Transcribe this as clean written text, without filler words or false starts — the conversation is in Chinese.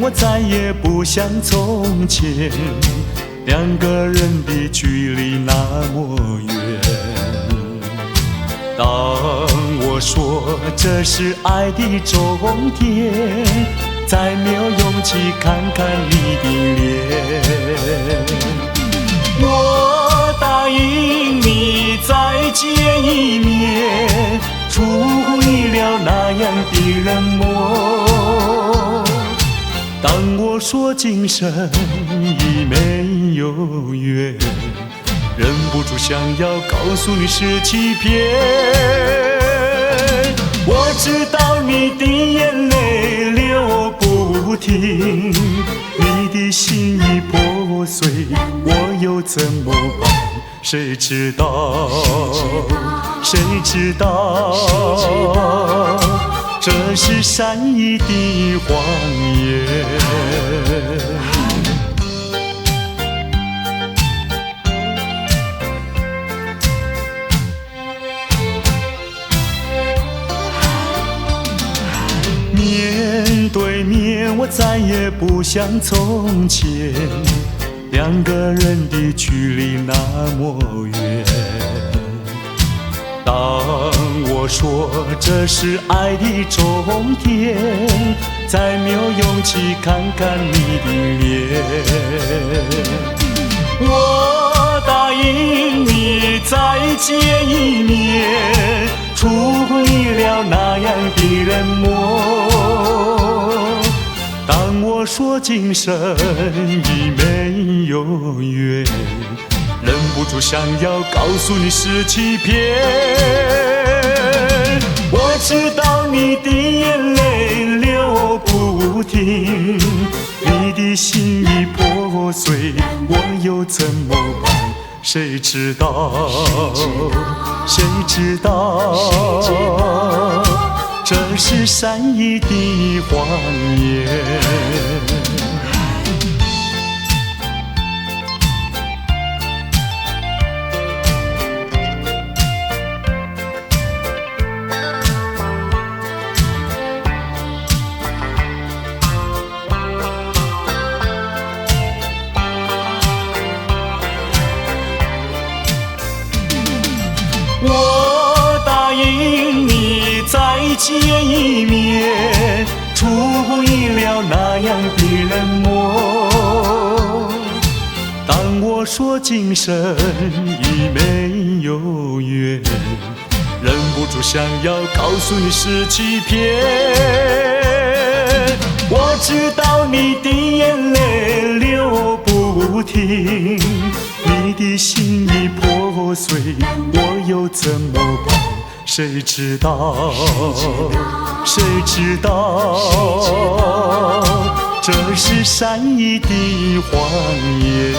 我再也不像从前，两个人的距离那么远。当我说这是爱的终点，再没有勇气看看你的脸。我答应你再见一面，出乎意料那样的冷漠。当我说今生已没有缘，忍不住想要告诉你是欺骗。我知道你的眼泪流不停，你的心已破碎，我又怎么办？谁知道？谁知道？这是善意的谎言。面对面，我再也不像从前，两个人的距离那么远。当我说这是爱的终点，再没有勇气看看你的脸。我答应你再见一面，出乎意料那样的冷漠。当我说今生已没有缘，忍不住想要告诉你是欺骗。我知道你的眼泪流不停，你的心已破碎，我又怎么办？谁知道？谁知道？这是善意的谎言。我答应你再见一面，出乎意料那样的冷漠。当我说今生已没有缘，忍不住想要告诉你是欺骗。我知道你的眼泪流不停，你的心已破碎，我又怎么办？谁知道？谁知道？这是善意的谎言。